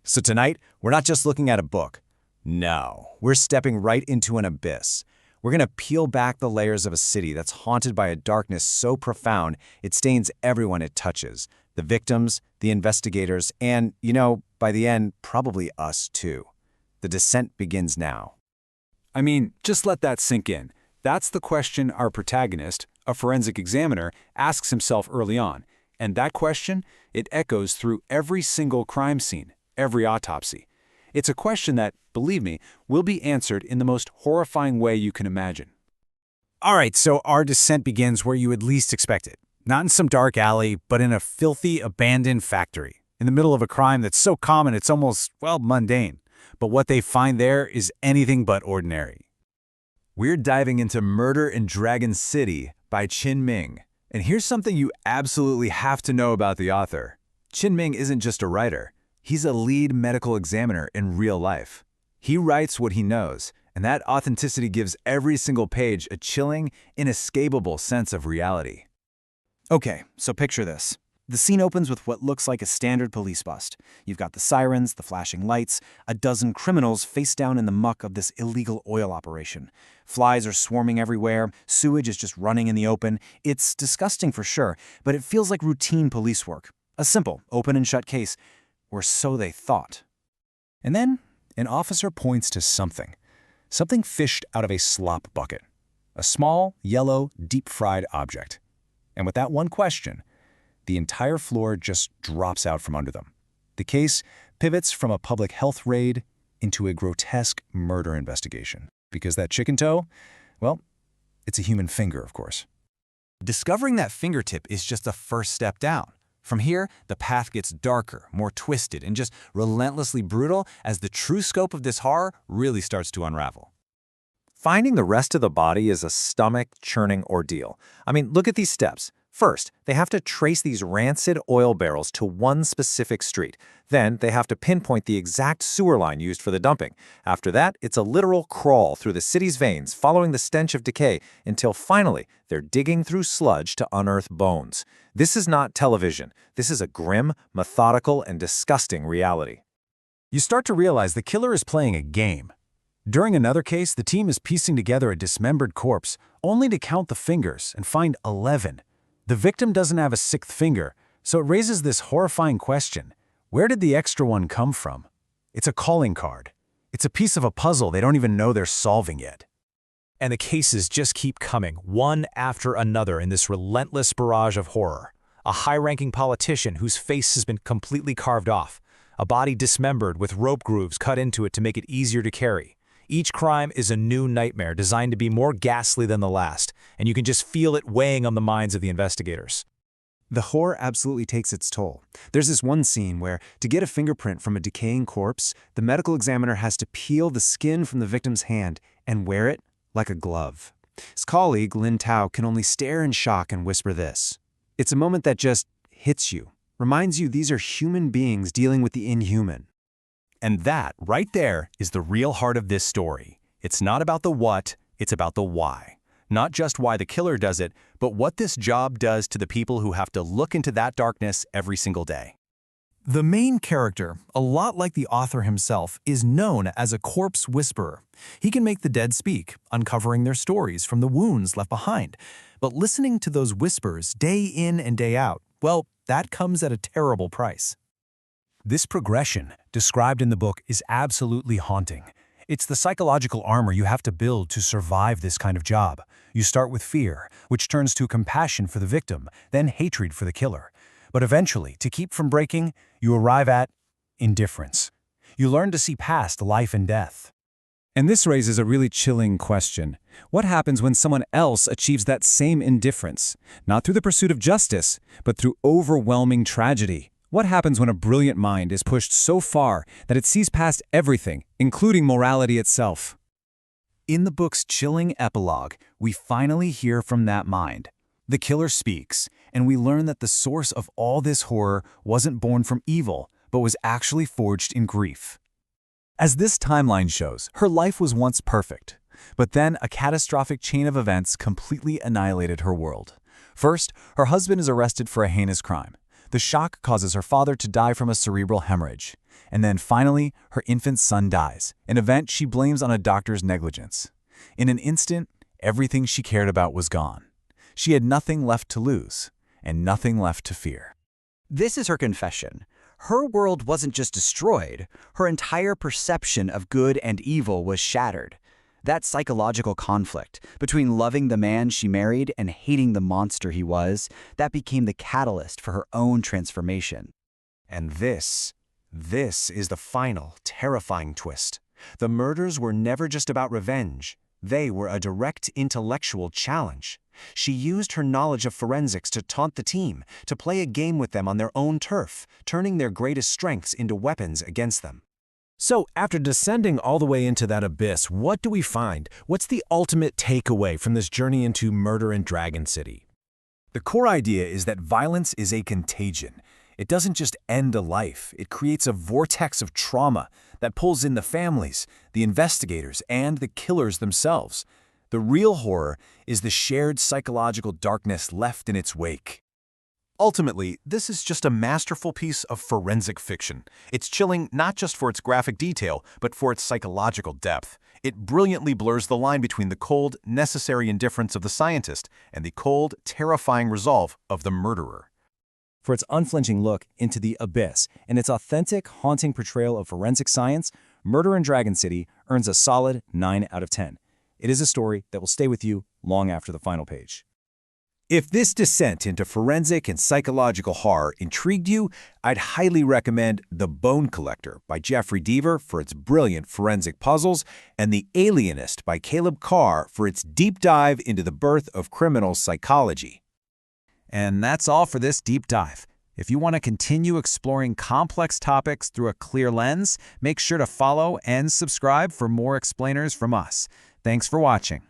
So tonight, we're not just looking at a book. No, we're stepping right into an abyss. We're going to peel back the layers of a city that's haunted by a darkness so profound it stains everyone it touches. The victims, the investigators, and, by the end, probably us too. The descent begins now. I mean, just let that sink in. That's the question our protagonist, a forensic examiner, asks himself early on. And that question, it echoes through every single crime scene, every autopsy. It's a question that, believe me, will be answered in the most horrifying way you can imagine. All right, so our descent begins where you would least expect it. Not in some dark alley, but in a filthy, abandoned factory. In the middle of a crime that's so common it's almost, mundane. But what they find there is anything but ordinary. We're diving into Murder in Dragon City by Qin Ming. And here's something you absolutely have to know about the author. Qin Ming isn't just a writer. He's a lead medical examiner in real life. He writes what he knows, and that authenticity gives every single page a chilling, inescapable sense of reality. Okay, so picture this. The scene opens with what looks like a standard police bust. You've got the sirens, the flashing lights, a dozen criminals face down in the muck of this illegal oil operation. Flies are swarming everywhere, sewage is just running in the open. It's disgusting for sure, but it feels like routine police work. A simple, open and shut case, or so they thought. And then, an officer points to something fished out of a slop bucket. A small, yellow, deep-fried object. And with that one question, the entire floor just drops out from under them. The case pivots from a public health raid into a grotesque murder investigation. Because that chicken toe, it's a human finger, of course. Discovering that fingertip is just the first step down. From here, the path gets darker, more twisted, and just relentlessly brutal as the true scope of this horror really starts to unravel. Finding the rest of the body is a stomach-churning ordeal. I mean, look at these steps. First, they have to trace these rancid oil barrels to one specific street. Then, they have to pinpoint the exact sewer line used for the dumping. After that, it's a literal crawl through the city's veins, following the stench of decay, until finally, they're digging through sludge to unearth bones. This is not television. This is a grim, methodical, and disgusting reality. You start to realize the killer is playing a game. During another case, the team is piecing together a dismembered corpse, only to count the fingers and find 11. The victim doesn't have a sixth finger, so it raises this horrifying question. Where did the extra one come from? It's a calling card. It's a piece of a puzzle they don't even know they're solving yet. And the cases just keep coming, one after another in this relentless barrage of horror. A high-ranking politician whose face has been completely carved off. A body dismembered with rope grooves cut into it to make it easier to carry. Each crime is a new nightmare designed to be more ghastly than the last, and you can just feel it weighing on the minds of the investigators. The horror absolutely takes its toll. There's this one scene where, to get a fingerprint from a decaying corpse, the medical examiner has to peel the skin from the victim's hand and wear it like a glove. His colleague, Lin Tao, can only stare in shock and whisper this. It's a moment that just hits you, reminds you these are human beings dealing with the inhuman. And that, right there, is the real heart of this story. It's not about the what, it's about the why. Not just why the killer does it, but what this job does to the people who have to look into that darkness every single day. The main character, a lot like the author himself, is known as a corpse whisperer. He can make the dead speak, uncovering their stories from the wounds left behind. But listening to those whispers day in and day out, that comes at a terrible price. This progression, described in the book, is absolutely haunting. It's the psychological armor you have to build to survive this kind of job. You start with fear, which turns to compassion for the victim, then hatred for the killer. But eventually, to keep from breaking, you arrive at indifference. You learn to see past life and death. And this raises a really chilling question. What happens when someone else achieves that same indifference? Not through the pursuit of justice, but through overwhelming tragedy. What happens when a brilliant mind is pushed so far that it sees past everything, including morality itself? In the book's chilling epilogue, we finally hear from that mind. The killer speaks, and we learn that the source of all this horror wasn't born from evil, but was actually forged in grief. As this timeline shows, her life was once perfect, but then a catastrophic chain of events completely annihilated her world. First, her husband is arrested for a heinous crime. The shock causes her father to die from a cerebral hemorrhage. And then finally, her infant son dies, an event she blames on a doctor's negligence. In an instant, everything she cared about was gone. She had nothing left to lose, and nothing left to fear. This is her confession. Her world wasn't just destroyed, her entire perception of good and evil was shattered. That psychological conflict between loving the man she married and hating the monster he was, that became the catalyst for her own transformation. And this is the final, terrifying twist. The murders were never just about revenge. They were a direct intellectual challenge. She used her knowledge of forensics to taunt the team, to play a game with them on their own turf, turning their greatest strengths into weapons against them. So, after descending all the way into that abyss, what do we find? What's the ultimate takeaway from this journey into murder in Dragon City? The core idea is that violence is a contagion. It doesn't just end a life, it creates a vortex of trauma that pulls in the families, the investigators, and the killers themselves. The real horror is the shared psychological darkness left in its wake. Ultimately, this is just a masterful piece of forensic fiction. It's chilling not just for its graphic detail, but for its psychological depth. It brilliantly blurs the line between the cold, necessary indifference of the scientist and the cold, terrifying resolve of the murderer. For its unflinching look into the abyss and its authentic, haunting portrayal of forensic science, Murder in Dragon City earns a solid 9 out of 10. It is a story that will stay with you long after the final page. If this descent into forensic and psychological horror intrigued you, I'd highly recommend The Bone Collector by Jeffrey Deaver for its brilliant forensic puzzles, and The Alienist by Caleb Carr for its deep dive into the birth of criminal psychology. And that's all for this deep dive. If you want to continue exploring complex topics through a clear lens, make sure to follow and subscribe for more explainers from us. Thanks for watching.